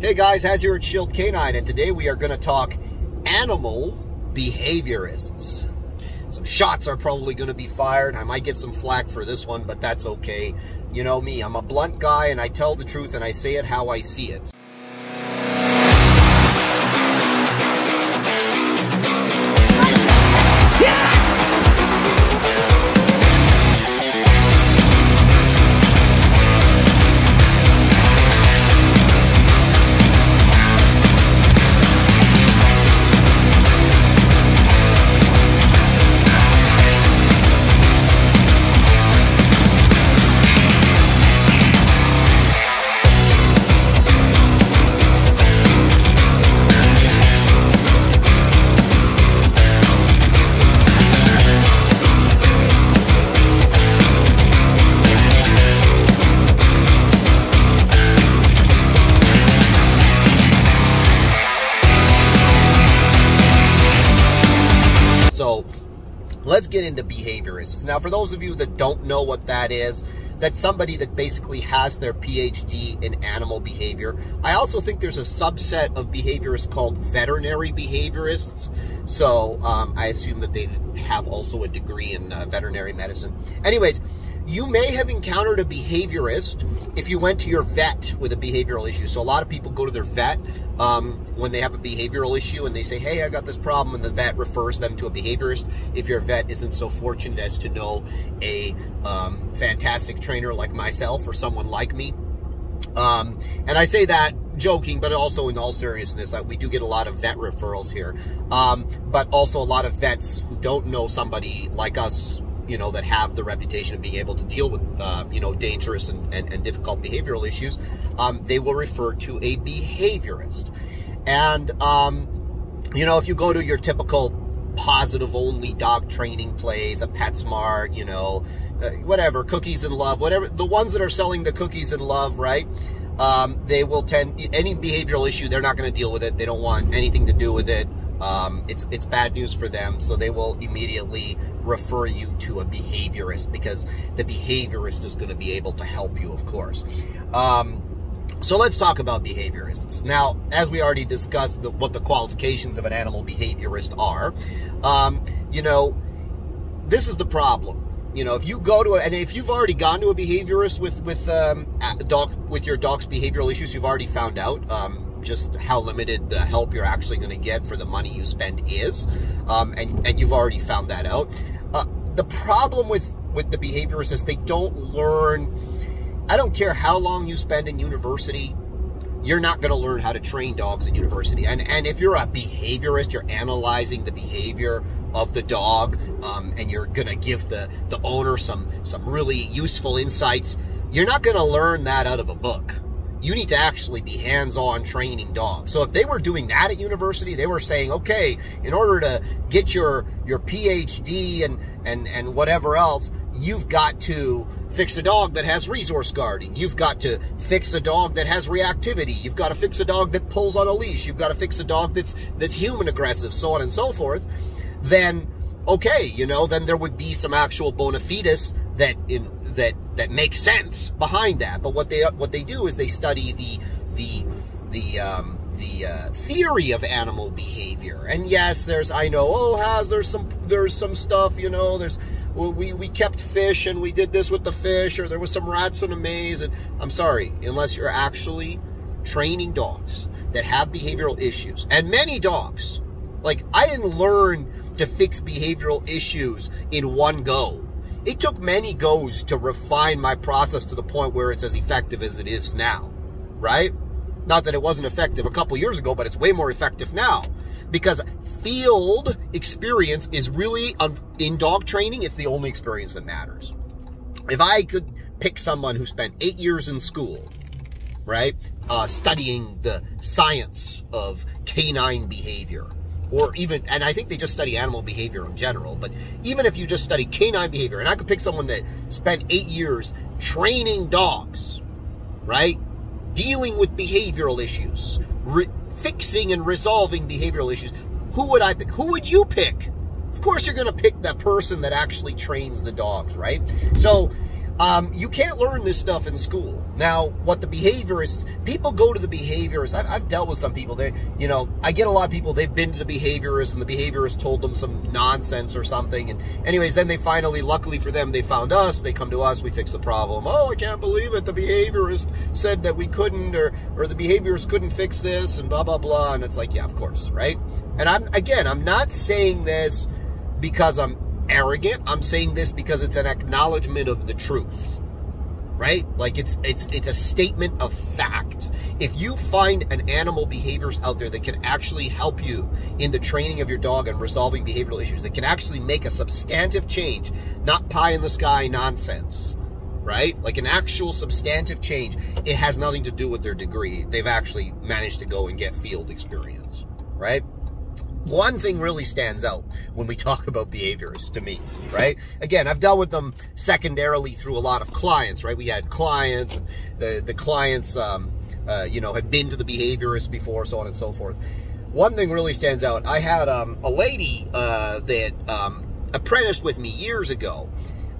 Hey guys, Haz here at Shield Canine, and today we are going to talk animal behaviorists. Some shots are probably going to be fired. I might get some flack for this one, but that's okay. You know me, I'm a blunt guy and I tell the truth and I say it how I see it. So let's get into behaviorists. Now, for those of you that don't know what that is, that's somebody that basically has their PhD in animal behavior. I also think there's a subset of behaviorists called veterinary behaviorists. So I assume that they have also a degree in veterinary medicine. Anyways, you may have encountered a behaviorist if you went to your vet with a behavioral issue. So a lot of people go to their vet when they have a behavioral issue and they say, hey, I got this problem, and the vet refers them to a behaviorist. If your vet isn't so fortunate as to know a fantastic trainer like myself or someone like me. And I say that joking, but also in all seriousness, we do get a lot of vet referrals here. But also a lot of vets who don't know somebody like us, you know, that have the reputation of being able to deal with, you know, dangerous and difficult behavioral issues, they will refer to a behaviorist. And, you know, if you go to your typical positive-only dog training place, a PetSmart, you know, whatever, Cookies and Love, whatever, the ones that are selling the Cookies and Love, right? They will any behavioral issue, they're not going to deal with it. They don't want anything to do with it. It's bad news for them, so they will immediately refer you to a behaviorist because the behaviorist is going to be able to help you, of course. So let's talk about behaviorists. Now, as we already discussed what the qualifications of an animal behaviorist are, you know, this is the problem. You know, if you go to and if you've already gone to a behaviorist with your dog's behavioral issues, you've already found out just how limited the help you're actually going to get for the money you spend is, and you've already found that out. The problem with the behaviorists is they don't learn. I don't care how long you spend in university, you're not going to learn how to train dogs in university. And if you're a behaviorist, you're analyzing the behavior of the dog, and you're going to give the owner some really useful insights. You're not going to learn that out of a book. You need to actually be hands-on training dogs. So if they were doing that at university, they were saying, okay, in order to get your PhD and whatever else, you've got to fix a dog that has resource guarding. You've got to fix a dog that has reactivity. You've got to fix a dog that pulls on a leash. You've got to fix a dog that's human aggressive, so on and so forth. Then, okay, you know, then there would be some actual bona fides that makes sense behind that. But what they do is they study the theory of animal behavior. And yes, there's some stuff, you know, we kept fish and we did this with the fish, or there was some rats in a maze. And I'm sorry, unless you're actually training dogs that have behavioral issues, and many dogs, like, I didn't learn to fix behavioral issues in one go. It took many goes to refine my process to the point where it's as effective as it is now, right? Not that it wasn't effective a couple years ago, but it's way more effective now, because field experience is really, in dog training, it's the only experience that matters. If I could pick someone who spent 8 years in school, right, studying the science of canine behavior, or even, and I think they just study animal behavior in general, but even if you just study canine behavior, and I could pick someone that spent 8 years training dogs, right, dealing with behavioral issues, fixing and resolving behavioral issues, who would I pick? Who would you pick? Of course you're going to pick that person that actually trains the dogs, right? So You can't learn this stuff in school. Now, what the behaviorists, people go to the behaviorists. I've dealt with some people. They, you know, I get a lot of people, they've been to the behaviorist and the behaviorist told them some nonsense or something. And anyways, then they finally, luckily for them, they found us. They come to us. We fix the problem. Oh, I can't believe it. The behaviorist said that we couldn't, or the behaviorist couldn't fix this and blah, blah, blah. And it's like, yeah, of course, right? And I'm not saying this because I'm arrogant. I'm saying this because it's an acknowledgement of the truth, right? Like it's a statement of fact. If you find an animal behaviorist out there that can actually help you in the training of your dog and resolving behavioral issues, that can actually make a substantive change, not pie in the sky nonsense, right? Like an actual substantive change, it has nothing to do with their degree. They've actually managed to go and get field experience, right? One thing really stands out when we talk about behaviorists to me, right? Again, I've dealt with them secondarily through a lot of clients, right? We had clients, and the clients, you know, had been to the behaviorist before, so on and so forth. One thing really stands out. I had a lady that apprenticed with me years ago,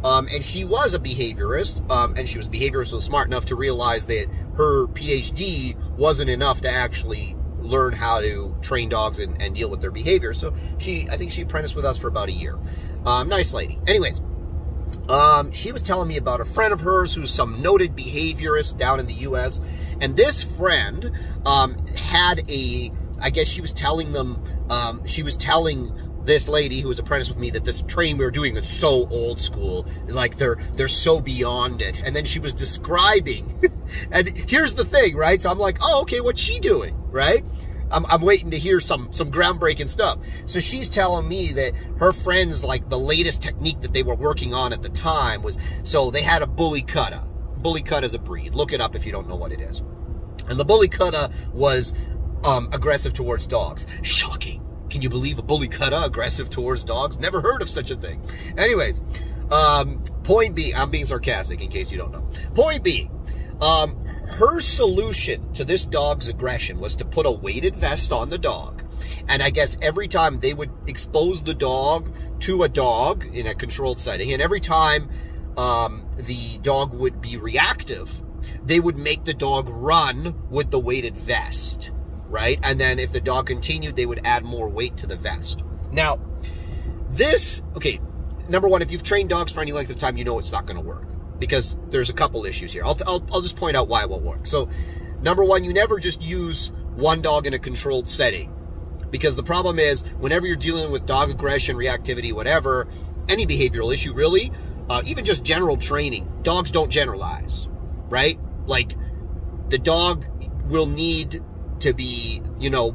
and she was a behaviorist, and she was a behaviorist, was smart enough to realize that her PhD wasn't enough to actually learn how to train dogs and deal with their behavior. So I think she apprenticed with us for about a year. Nice lady. Anyways, she was telling me about a friend of hers who's some noted behaviorist down in the US. And this friend had I guess she was telling them, she was telling this lady who was apprenticed with me that this training we were doing is so old school, like they're so beyond it. And then she was describing, and here's the thing, right? So I'm like, oh, okay, what's she doing, right? I'm waiting to hear some groundbreaking stuff. So she's telling me that her friends, like the latest technique that they were working on at the time was, so they had a bully cutta. Bully cutta is a breed. Look it up if you don't know what it is. And the bully cutta was aggressive towards dogs. Shocking. Can you believe a bully cutta aggressive towards dogs? Never heard of such a thing. Anyways, point B, I'm being sarcastic in case you don't know. Point B, her solution to this dog's aggression was to put a weighted vest on the dog. And I guess every time they would expose the dog to a dog in a controlled setting, and every time the dog would be reactive, they would make the dog run with the weighted vest. Right? And then if the dog continued, they would add more weight to the vest. Now, this, okay, number one, if you've trained dogs for any length of time, you know it's not going to work because there's a couple issues here. I'll just point out why it won't work. So, number one, you never just use one dog in a controlled setting because the problem is whenever you're dealing with dog aggression, reactivity, whatever, any behavioral issue really, even just general training, dogs don't generalize, right? Like, the dog will need to be, you know,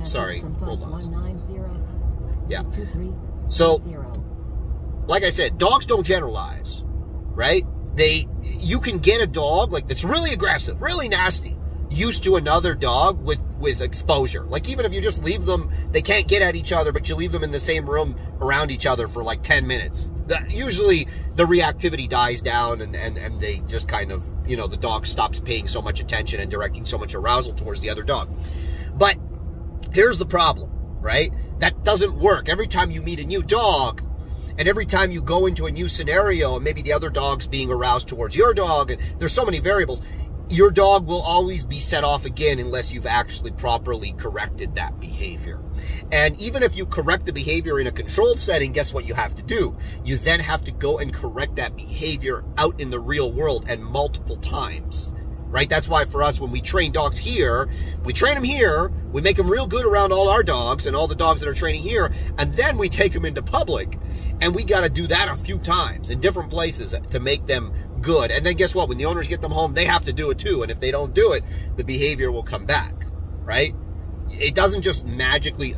sorry, hold on. Yeah. So, like I said, dogs don't generalize, right? You can get a dog, like, that's really aggressive, really nasty, used to another dog with exposure. Like, even if you just leave them, they can't get at each other, but you leave them in the same room around each other for like 10 minutes. Usually the reactivity dies down and they just kind of, you know, the dog stops paying so much attention and directing so much arousal towards the other dog. But here's the problem, right? That doesn't work. Every time you meet a new dog and every time you go into a new scenario and maybe the other dog's being aroused towards your dog, and there's so many variables, your dog will always be set off again unless you've actually properly corrected that behavior. And even if you correct the behavior in a controlled setting, guess what you have to do? You then have to go and correct that behavior out in the real world and multiple times, right? That's why for us, when we train dogs here, we train them here, we make them real good around all our dogs and all the dogs that are training here, and then we take them into public, and we got to do that a few times in different places to make them good. And then guess what? When the owners get them home, they have to do it too. And if they don't do it, the behavior will come back, right? It doesn't just magically,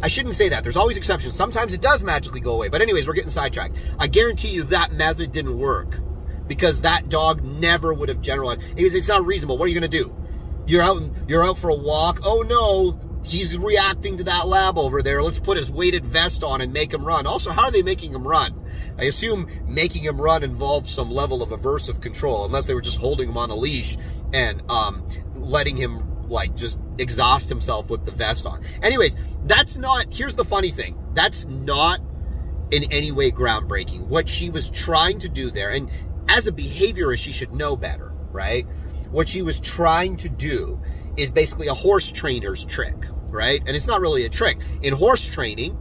I shouldn't say that. There's always exceptions. Sometimes it does magically go away. But anyways, we're getting sidetracked. I guarantee you that method didn't work because that dog never would have generalized. It's not reasonable. What are you going to do? You're out for a walk. Oh no, he's reacting to that lab over there. Let's put his weighted vest on and make him run. Also, how are they making him run? I assume making him run involved some level of aversive control, unless they were just holding him on a leash and letting him like just exhaust himself with the vest on. Anyways, that's not, here's the funny thing. That's not in any way groundbreaking. What she was trying to do there, and as a behaviorist, she should know better, right? What she was trying to do is basically a horse trainer's trick, right? And it's not really a trick. In horse training,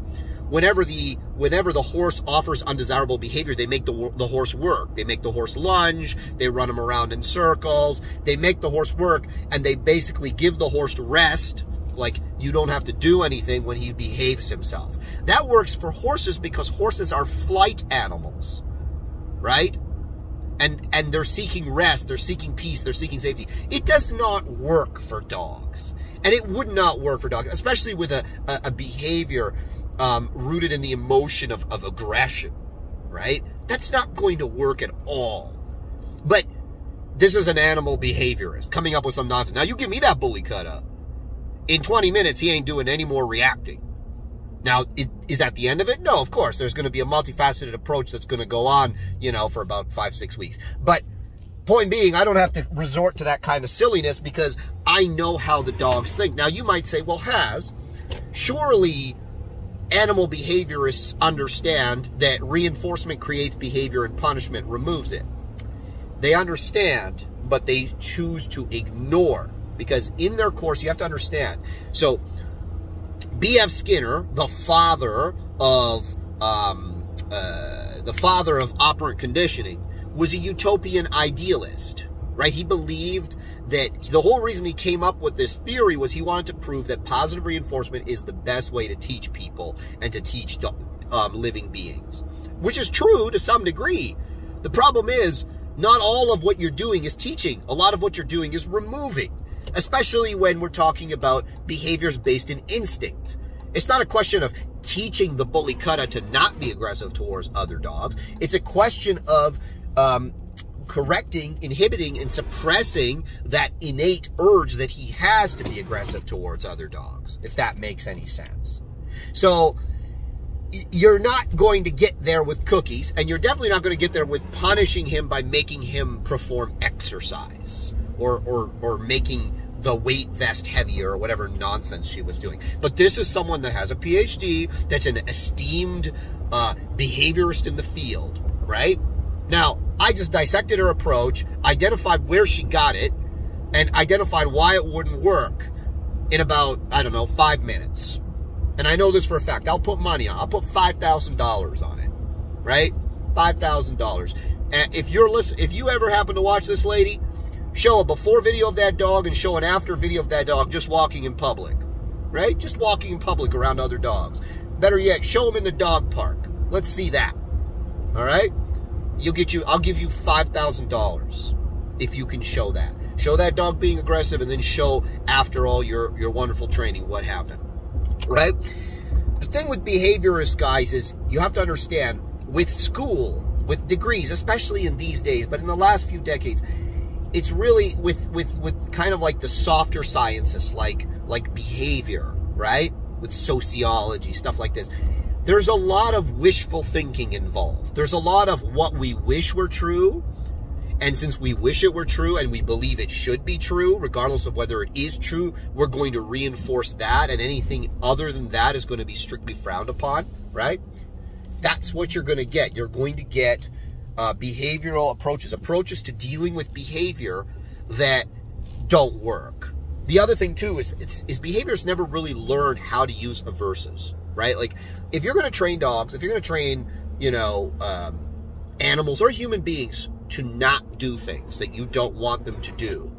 whenever the horse offers undesirable behavior, they make the horse work. They make the horse lunge, they run him around in circles, they make the horse work, and they basically give the horse rest, like you don't have to do anything when he behaves himself. That works for horses because horses are flight animals, right? And they're seeking rest, they're seeking peace, they're seeking safety. It does not work for dogs. And it would not work for dogs, especially with a behavior rooted in the emotion of aggression, right? That's not going to work at all. But this is an animal behaviorist coming up with some nonsense. Now, you give me that bully cut-up. In 20 minutes, he ain't doing any more reacting. Now, is that the end of it? No, of course. There's going to be a multifaceted approach that's going to go on, you know, for about 5-6 weeks. But point being, I don't have to resort to that kind of silliness because I know how the dogs think. Now, you might say, well, surely animal behaviorists understand that reinforcement creates behavior and punishment removes it. They understand, but they choose to ignore because in their course, you have to understand. So, B.F. Skinner, the father of operant conditioning, was a utopian idealist, right? He believed that the whole reason he came up with this theory was he wanted to prove that positive reinforcement is the best way to teach people and to teach living beings, which is true to some degree. The problem is not all of what you're doing is teaching. A lot of what you're doing is removing, especially when we're talking about behaviors based in instinct. It's not a question of teaching the bully cutta to not be aggressive towards other dogs. It's a question of correcting, inhibiting, and suppressing that innate urge that he has to be aggressive towards other dogs, if that makes any sense. So you're not going to get there with cookies, and you're definitely not going to get there with punishing him by making him perform exercise or making the weight vest heavier or whatever nonsense she was doing. But this is someone that has a PhD, that's an esteemed behaviorist in the field, right? Now, I just dissected her approach, identified where she got it, and identified why it wouldn't work in about, I don't know, 5 minutes. And I know this for a fact. I'll put money on it. I'll put $5,000 on it, right? $5,000. And if you ever happen to watch this lady, show a before video of that dog and show an after video of that dog just walking in public, right? Just walking in public around other dogs. Better yet, show them in the dog park. Let's see that, all right? I'll give you $5,000 if you can show that. Show that dog being aggressive and then show after all your wonderful training what happened, right? The thing with behaviorists, guys, is you have to understand with school, with degrees, especially in these days, but in the last few decades, it's really with kind of like the softer sciences, like behavior, right? With sociology, stuff like this. There's a lot of wishful thinking involved. There's a lot of what we wish were true. And since we wish it were true and we believe it should be true, regardless of whether it is true, we're going to reinforce that. And anything other than that is going to be strictly frowned upon, right? That's what you're going to get. You're going to get behavioral approaches to dealing with behavior that don't work. The other thing too is behaviorists never really learn how to use aversives, right? Like if you're going to train dogs, if you're going to train, animals or human beings to not do things that you don't want them to do,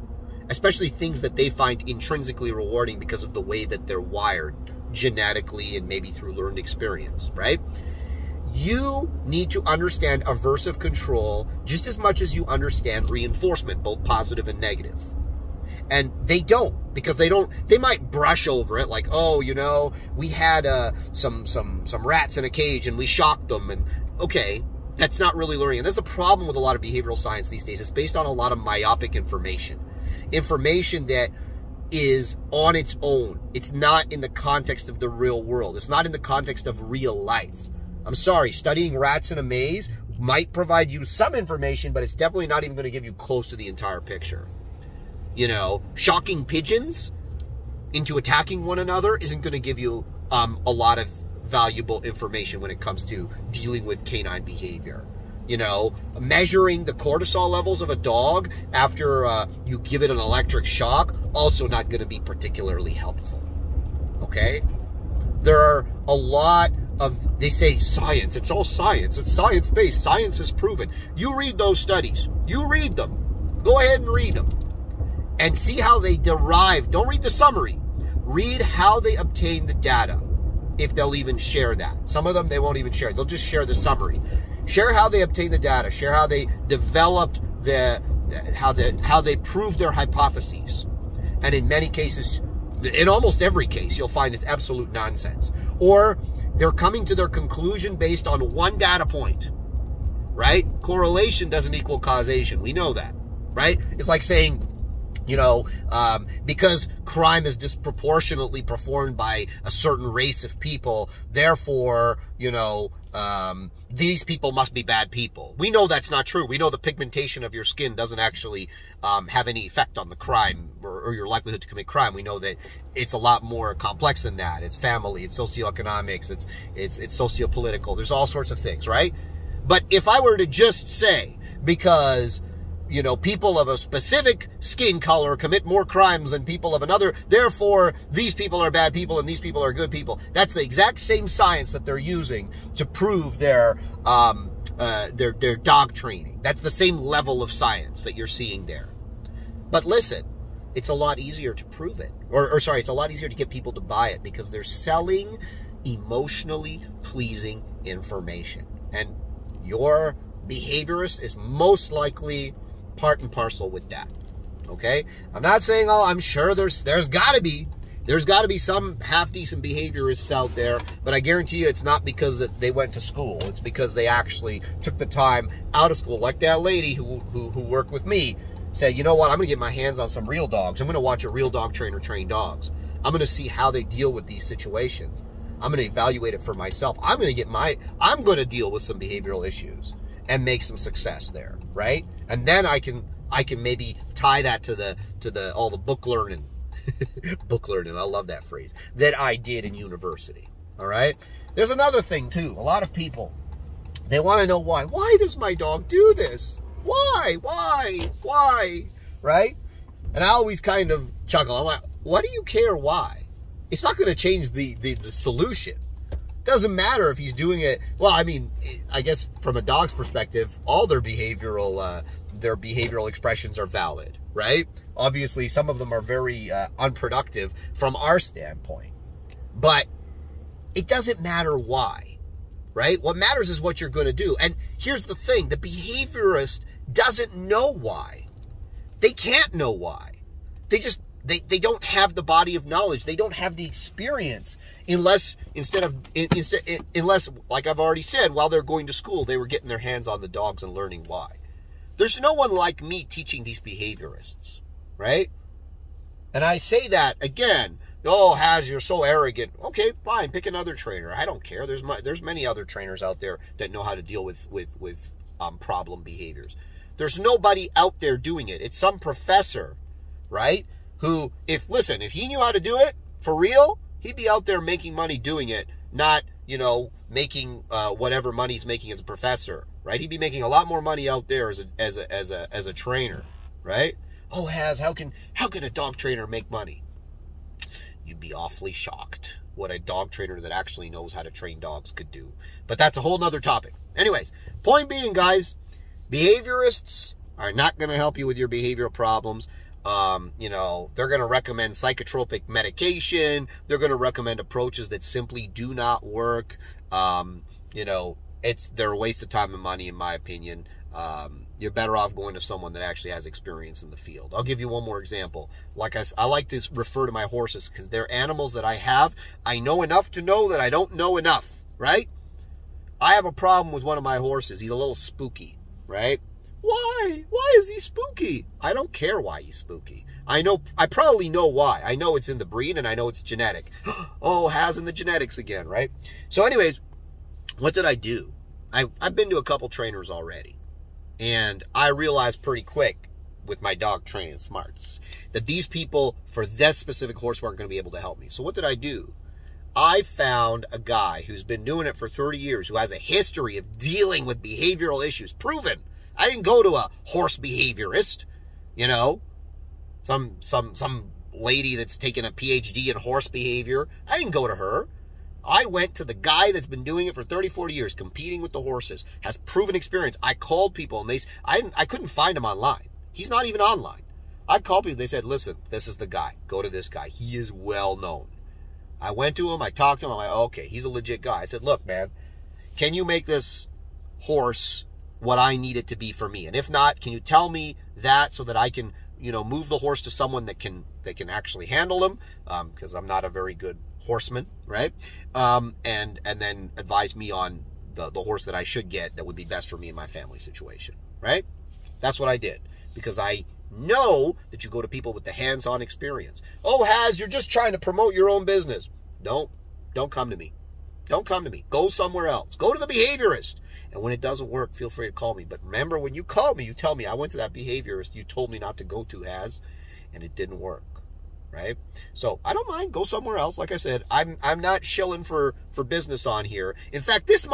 especially things that they find intrinsically rewarding because of the way that they're wired genetically and maybe through learned experience, right? You need to understand aversive control just as much as you understand reinforcement, both positive and negative. And they don't, because they might brush over it like, oh, we had some rats in a cage and we shocked them. And okay, that's not really learning. And that's the problem with a lot of behavioral science these days. It's based on a lot of myopic information. Information that is on its own. It's not in the context of the real world. It's not in the context of real life. I'm sorry, studying rats in a maze might provide you some information, but it's definitely not even going to give you close to the entire picture. Shocking pigeons into attacking one another isn't going to give you a lot of valuable information when it comes to dealing with canine behavior. You know, measuring the cortisol levels of a dog after you give it an electric shock, also not going to be particularly helpful. Okay? There are a lot of, they say science, it's all science, it's science-based, science is proven. You read those studies, you read them, go ahead and read them, and see how they derive, don't read the summary, read how they obtain the data, if they'll even share that. Some of them, they won't even share, they'll just share the summary. Share how they obtain the data, share how they developed how they proved their hypotheses. And in many cases, in almost every case, you'll find it's absolute nonsense. Or they're coming to their conclusion based on one data point, right? Correlation doesn't equal causation. We know that, right? It's like saying, you know, because crime is disproportionately performed by a certain race of people, therefore, you know, these people must be bad people. We know that's not true. We know the pigmentation of your skin doesn't actually have any effect on the crime or your likelihood to commit crime. We know that it's a lot more complex than that. It's family, it's socioeconomics, it's sociopolitical. There's all sorts of things, right? But if I were to just say, because, you know, people of a specific skin color commit more crimes than people of another, therefore these people are bad people and these people are good people. That's the exact same science that they're using to prove their dog training. That's the same level of science that you're seeing there. But listen, it's a lot easier to prove it. Or sorry, it's a lot easier to get people to buy it because they're selling emotionally pleasing information. And your behaviorist is most likely part and parcel with that. Okay? I'm not saying, oh, I'm sure there's got to be some half-decent behaviorists out there, but I guarantee you it's not because they went to school. It's because they actually took the time out of school, like that lady who worked with me, said, you know what, I'm going to get my hands on some real dogs. I'm going to watch a real dog trainer train dogs. I'm going to see how they deal with these situations. I'm going to evaluate it for myself. I'm going to deal with some behavioral issues and make some success there, right? And then I can maybe tie that to all the book learning, book learning, I love that phrase, that I did in university, all right? There's another thing too. A lot of people, they want to know why. Why does my dog do this? Why, right? And I always kind of chuckle. I'm like, what do you care why? It's not going to change the solution. Doesn't matter if he's doing it. Well, I mean, I guess from a dog's perspective, all their behavioral expressions are valid, right? Obviously, some of them are very unproductive from our standpoint. But it doesn't matter why, right? What matters is what you're going to do. And here's the thing. The behaviorist doesn't know why. They can't know why. They don't have the body of knowledge. They don't have the experience unless, like I've already said, while they're going to school, they were getting their hands on the dogs and learning why. There's no one like me teaching these behaviorists, right? And I say that, again, oh, Haz, you're so arrogant. Okay, fine, pick another trainer. I don't care. There's many other trainers out there that know how to deal with problem behaviors. There's nobody out there doing it. It's some professor, right? Who, if he knew how to do it for real, he'd be out there making money doing it, not, you know, making whatever money he's making as a professor, right? He'd be making a lot more money out there as a trainer, right? Oh, Haz, how can a dog trainer make money? You'd be awfully shocked what a dog trainer that actually knows how to train dogs could do. But that's a whole nother topic. Anyways, point being, guys, behaviorists are not going to help you with your behavioral problems. You know, they're going to recommend psychotropic medication. They're going to recommend approaches that simply do not work. You know, they're a waste of time and money, in my opinion. You're better off going to someone that actually has experience in the field. I'll give you one more example. Like I like to refer to my horses because they're animals that I have. I know enough to know that I don't know enough, right? I have a problem with one of my horses. He's a little spooky, right? Why? Why is he spooky? I don't care why he's spooky. I probably know why. I know it's in the breed and I know it's genetic. Oh, Haz in the genetics again, right? So anyways, what did I do? I've been to a couple trainers already. And I realized pretty quick with my dog training smarts that these people for that specific horse weren't going to be able to help me. So what did I do? I found a guy who's been doing it for 30 years, who has a history of dealing with behavioral issues. Proven. I didn't go to a horse behaviorist, you know, some lady that's taken a PhD in horse behavior. I didn't go to her. I went to the guy that's been doing it for 30, 40 years, competing with the horses, has proven experience. I called people, and I couldn't find him online. He's not even online. I called people. They said, listen, this is the guy. Go to this guy. He is well known. I went to him. I talked to him. I'm like, okay, he's a legit guy. I said, look, man, can you make this horse what I need it to be for me? And if not, can you tell me that so that I can, you know, move the horse to someone that can actually handle him? Because I'm not a very good horseman, right? And then advise me on the horse that I should get that would be best for me and my family situation, right? That's what I did, because I know that you go to people with the hands-on experience. Oh, Haz, you're just trying to promote your own business. Don't come to me. Don't come to me. Go somewhere else. Go to the behaviorist. And when it doesn't work, feel free to call me. But remember, when you call me, you tell me, I went to that behaviorist you told me not to go to, Haz, and it didn't work, right? So I don't mind. Go somewhere else. Like I said, I'm not shilling for business on here. In fact, this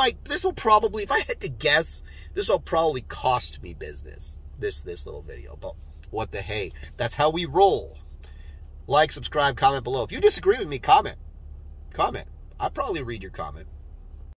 will probably, if I had to guess, this will probably cost me business, this little video. But what the hey, that's how we roll. Like, subscribe, comment below. If you disagree with me, comment. I'll probably read your comment.